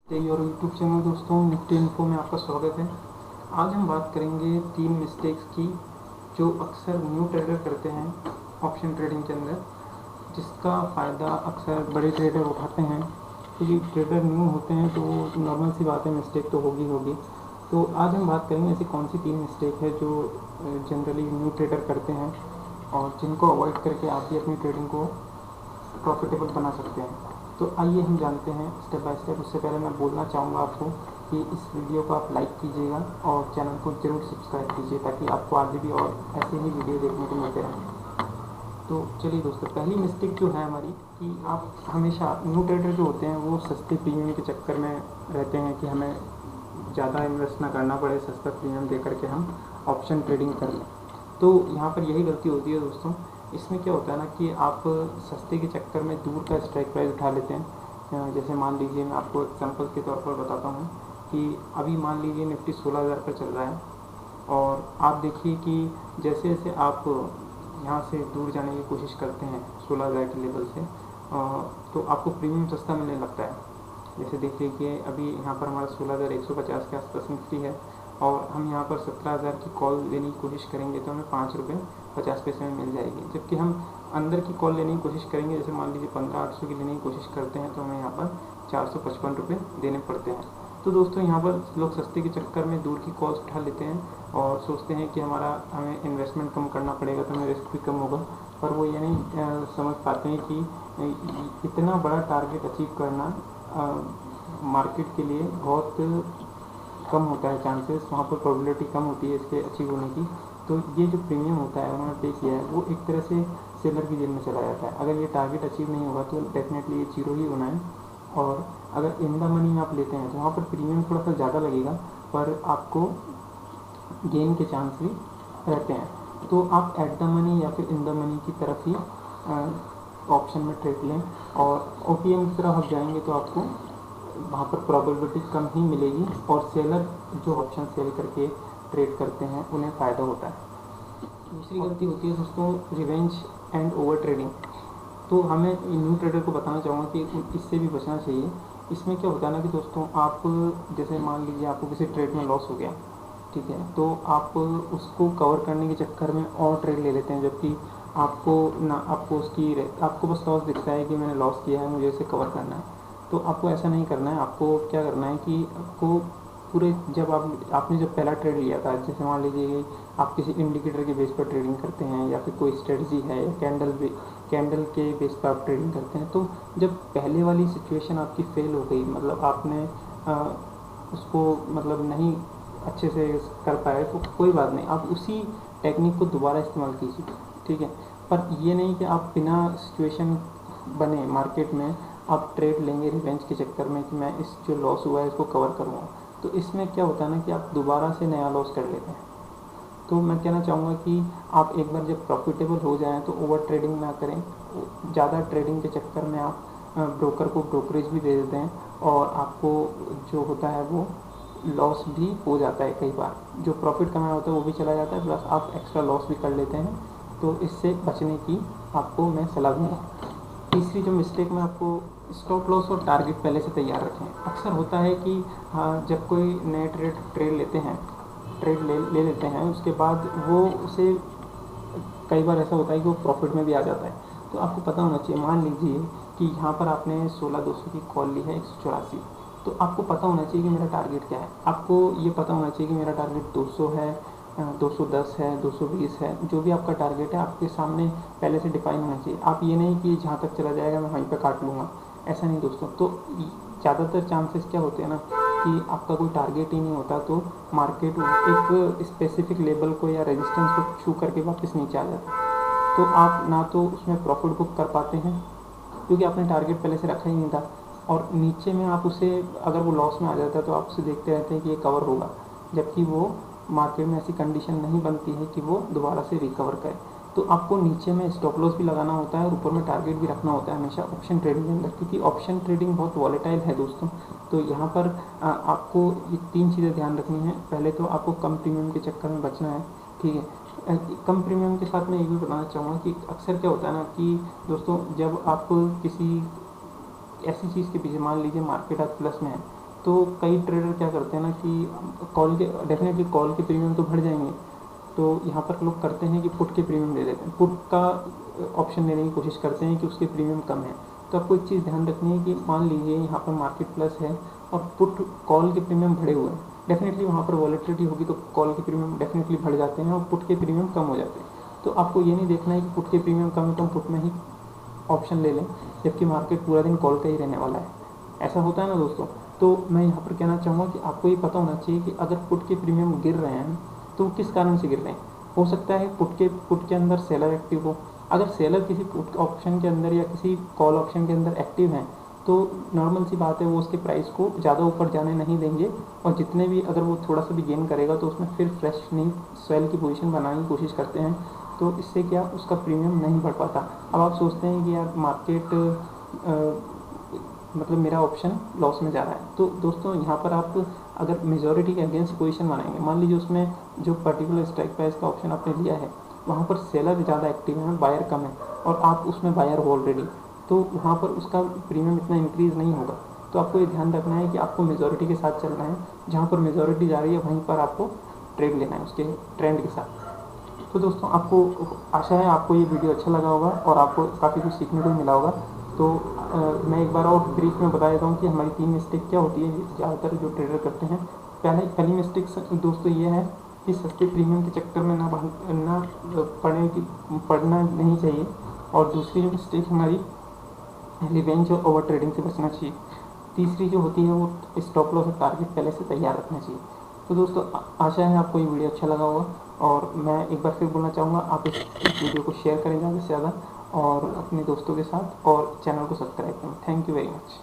और YouTube channel दोस्तों Nifty info में आपका स्वागत है। आज हम बात करेंगे 3 मिस्टेक्स की जो अक्सर न्यू ट्रेडर करते हैं ऑप्शन ट्रेडिंग के अंदर, जिसका फ़ायदा अक्सर बड़े ट्रेडर उठाते हैं। क्योंकि ट्रेडर न्यू होते हैं तो नॉर्मल सी बात है, मिस्टेक तो होगी। तो आज हम बात करेंगे ऐसी कौन सी 3 मिस्टेक है जो जनरली न्यू ट्रेडर करते हैं और जिनको अवॉइड करके आप भी अपनी ट्रेडिंग को प्रॉफिटेबल बना सकते हैं। तो आइए हम जानते हैं स्टेप बाय स्टेप। उससे पहले मैं बोलना चाहूँगा आपको कि इस वीडियो को आप लाइक कीजिएगा और चैनल को जरूर सब्सक्राइब कीजिए ताकि आपको आगे भी और ऐसे ही वीडियो देखने को मिलते रहें। तो चलिए दोस्तों, पहली मिस्टेक जो है हमारी कि आप हमेशा न्यू ट्रेडर जो होते हैं वो सस्ते प्रीमियम के चक्कर में रहते हैं कि हमें ज़्यादा इन्वेस्ट ना करना पड़े, सस्ता प्रीमियम दे करके हम ऑप्शन ट्रेडिंग कर लें। तो यहाँ पर यही गलती होती है दोस्तों। इसमें क्या होता है ना कि आप सस्ते के चक्कर में दूर का स्ट्राइक प्राइस उठा लेते हैं। जैसे मान लीजिए, मैं आपको एग्जांपल के तौर पर बताता हूँ कि अभी मान लीजिए निफ्टी 16,000 पर चल रहा है और आप देखिए कि जैसे जैसे आप यहाँ से दूर जाने की कोशिश करते हैं 16,000 के लेवल से, तो आपको प्रीमियम सस्ता मिलने लगता है। जैसे देखिए कि अभी यहाँ पर हमारा 16,150 के आसपास निफ्टी है और हम यहाँ पर 17,000 की कॉल लेने की कोशिश करेंगे तो हमें ₹5.50 में मिल जाएगी। जबकि हम अंदर की कॉल लेने की कोशिश करेंगे, जैसे मान लीजिए 15,800 की लेने की कोशिश करते हैं तो हमें यहाँ पर ₹455 देने पड़ते हैं। तो दोस्तों, यहाँ पर लोग सस्ते के चक्कर में दूर की कॉल्स उठा लेते हैं और सोचते हैं कि हमें इन्वेस्टमेंट कम करना पड़ेगा तो हमें रिस्क भी कम होगा। पर वो ये नहीं समझ पाते हैं कि इतना बड़ा टारगेट अचीव करना मार्केट के लिए बहुत कम होता है, चांसेस वहाँ पर प्रोबेबिलिटी कम होती है इसके अचीव होने की। तो ये जो प्रीमियम होता है उन्होंने पे किया है वो एक तरह से सेलर की जेब में चला जाता है। अगर ये टारगेट अचीव नहीं होगा तो डेफिनेटली ये जीरो ही होना है। और अगर इन द मनी आप लेते हैं तो वहाँ पर प्रीमियम थोड़ा सा ज़्यादा लगेगा पर आपको गेन के चांस भी रहते हैं। तो आप एट द मनी या फिर इन द मनी की तरफ ही ऑप्शन में ट्रेड लें और ओपीएम की तरफ आप जाएंगे तो आपको वहाँ पर प्रोबेबिलिटी कम ही मिलेगी और सेलर जो ऑप्शन सेल करके ट्रेड करते हैं उन्हें फ़ायदा होता है। दूसरी गलती होती है दोस्तों रिवेंज एंड ओवर ट्रेडिंग। तो हमें न्यू ट्रेडर को बताना चाहूँगा कि इससे भी बचना चाहिए। इसमें क्या होता है ना कि दोस्तों, आप जैसे मान लीजिए आपको किसी ट्रेड में लॉस हो गया, ठीक है, तो आप उसको कवर करने के चक्कर में और ट्रेड ले लेते हैं, जबकि आपको बस लॉस दिखता है कि मैंने लॉस किया है, मुझे इसे कवर करना है। तो आपको ऐसा नहीं करना है। आपको क्या करना है कि आपको पूरे आपने जब पहला ट्रेड लिया था, जैसे मान लीजिए कि आप किसी इंडिकेटर के बेस पर ट्रेडिंग करते हैं या फिर कोई स्ट्रेटजी है या कैंडल के बेस पर आप ट्रेडिंग करते हैं, तो जब पहले वाली सिचुएशन आपकी फेल हो गई, मतलब आपने उसको नहीं अच्छे से कर पाए, तो कोई बात नहीं, आप उसी टेक्निक को दोबारा इस्तेमाल कीजिए, ठीक है। पर ये नहीं कि आप बिना सिचुएशन बने मार्केट में आप ट्रेड लेंगे रिवेंज के चक्कर में कि मैं इस जो लॉस हुआ है इसको कवर करूँगा। तो इसमें क्या होता है ना कि आप दोबारा से नया लॉस कर लेते हैं। तो मैं कहना चाहूँगा कि आप एक बार जब प्रॉफिटेबल हो जाएं तो ओवर ट्रेडिंग ना करें। ज़्यादा ट्रेडिंग के चक्कर में आप ब्रोकर को ब्रोकरेज भी दे देते हैं और आपको जो होता है वो लॉस भी हो जाता है। कई बार जो प्रॉफिट कमाया होता है वो भी चला जाता है, प्लस आप एक्स्ट्रा लॉस भी कर लेते हैं। तो इससे बचने की आपको मैं सलाह दूँगा। तीसरी जो मिस्टेक मैं आपको, स्टॉप लॉस और टारगेट पहले से तैयार रखें। अक्सर होता है कि जब कोई नए ट्रेड ले लेते हैं, उसके बाद वो उसे कई बार ऐसा होता है कि वो प्रॉफिट में भी आ जाता है। तो आपको पता होना चाहिए, मान लीजिए कि यहाँ पर आपने 16,200 की कॉल ली है 184, तो आपको पता होना चाहिए कि मेरा टारगेट क्या है। आपको ये पता होना चाहिए कि मेरा टारगेट 200 है, 210 है, 220 है। जो भी आपका टारगेट है आपके सामने पहले से डिफाइन होना चाहिए। आप ये नहीं कि जहाँ तक चला जाएगा मैं वहीं पर काट लूँगा, ऐसा नहीं दोस्तों। तो ज़्यादातर चांसेस क्या होते हैं ना कि आपका कोई टारगेट ही नहीं होता, तो मार्केट एक स्पेसिफिक लेवल को या रेजिस्टेंस को छू करके वापस नीचे आ जाता है। तो आप ना तो उसमें प्रॉफिट बुक कर पाते हैं क्योंकि आपने टारगेट पहले से रखा ही नहीं था, और नीचे में आप उसे, अगर वो लॉस में आ जाता है तो आप उसे देखते रहते हैं कि ये कवर होगा, जबकि वो मार्केट में ऐसी कंडीशन नहीं बनती है कि वो दोबारा से रिकवर करे। तो आपको नीचे में स्टॉप लॉस भी लगाना होता है और ऊपर में टारगेट भी रखना होता है हमेशा ऑप्शन ट्रेडिंग के अंदर, क्योंकि ऑप्शन ट्रेडिंग बहुत वॉलेटाइल है दोस्तों। तो यहाँ पर आपको ये 3 चीज़ें ध्यान रखनी है। पहले तो आपको कम प्रीमियम के चक्कर में बचना है, ठीक है। कम प्रीमियम के साथ मैं ये भी बताना चाहूँगा कि अक्सर क्या होता है ना कि दोस्तों, जब आप किसी ऐसी चीज़ के पीछे, मान लीजिए मार्केट आज प्लस में है, तो कई ट्रेडर क्या करते हैं ना कि कॉल के डेफिनेटली कॉल के प्रीमियम तो बढ़ जाएंगे, तो यहाँ पर लोग करते हैं कि पुट के प्रीमियम ले लेते हैं, पुट का ऑप्शन लेने की कोशिश करते हैं कि उसके प्रीमियम कम है। तो आपको एक चीज़ ध्यान रखनी है कि मान लीजिए यहाँ पर मार्केट प्लस है और पुट कॉल के प्रीमियम बढ़े हुए हैं, डेफिनेटली वहाँ पर वॉलेटिलिटी होगी तो कॉल के प्रीमियम डेफिनेटली बढ़ जाते हैं और पुट के प्रीमियम कम हो जाते हैं। तो आपको ये नहीं देखना है कि पुट के प्रीमियम कम है तो हम पुट में ही ऑप्शन ले लें, जबकि मार्केट पूरा दिन कॉल का ही रहने वाला है। ऐसा होता है ना दोस्तों। तो मैं यहाँ पर कहना चाहूँगा कि आपको ये पता होना चाहिए कि अगर पुट के प्रीमियम गिर रहे हैं तो किस कारण से गिर रहे हैं। हो सकता है पुट के अंदर सेलर एक्टिव हो। अगर सेलर किसी पुट ऑप्शन के अंदर या किसी कॉल ऑप्शन के अंदर एक्टिव हैं तो नॉर्मल सी बात है वो उसके प्राइस को ज़्यादा ऊपर जाने नहीं देंगे, और जितने भी अगर वो थोड़ा सा भी गेन करेगा तो उसमें फिर फ्रेश नहीं सेल की पोजीशन बनाने की कोशिश करते हैं। तो इससे क्या उसका प्रीमियम नहीं बढ़ पाता। अब आप सोचते हैं कि यार मार्केट मतलब मेरा ऑप्शन लॉस में जा रहा है, तो दोस्तों यहाँ पर आप अगर मेजॉरिटी के अगेंस्ट पोजीशन बनाएंगे, मान लीजिए उसमें जो पर्टिकुलर स्ट्राइक प्राइस का ऑप्शन आपने लिया है वहाँ पर सेलर ज़्यादा एक्टिव है, बायर कम है, और आप उसमें बायर हो ऑलरेडी, तो वहाँ पर उसका प्रीमियम इतना इंक्रीज़ नहीं होगा। तो आपको ये ध्यान रखना है कि आपको मेजॉरिटी के साथ चलना है, जहाँ पर मेजॉरिटी जा रही है वहीं पर आपको ट्रेड लेना है उसके ट्रेंड के साथ। तो दोस्तों आपको आशा है आपको ये वीडियो अच्छा लगा होगा और आपको काफ़ी कुछ सीखने को मिला होगा। तो मैं एक बार और ब्रीफ में बता देता हूँ कि हमारी 3 मिस्टेक क्या होती है ज़्यादातर जो ट्रेडर करते हैं। पहली मिस्टेक दोस्तों ये है कि सस्ते प्रीमियम के चक्कर में ना पड़ना नहीं चाहिए, और दूसरी जो मिस्टेक हमारी रिवेंज और ओवर ट्रेडिंग से बचना चाहिए। तीसरी जो होती है वो स्टॉप लॉस और टारगेट पहले से तैयार रखना चाहिए। तो दोस्तों आशा है आपको ये वीडियो अच्छा लगा होगा, और मैं एक बार फिर बोलना चाहूँगा आप इस वीडियो को शेयर करें ज़्यादा से ज़्यादा और अपने दोस्तों के साथ, और चैनल को सब्सक्राइब करें। Thank you very much.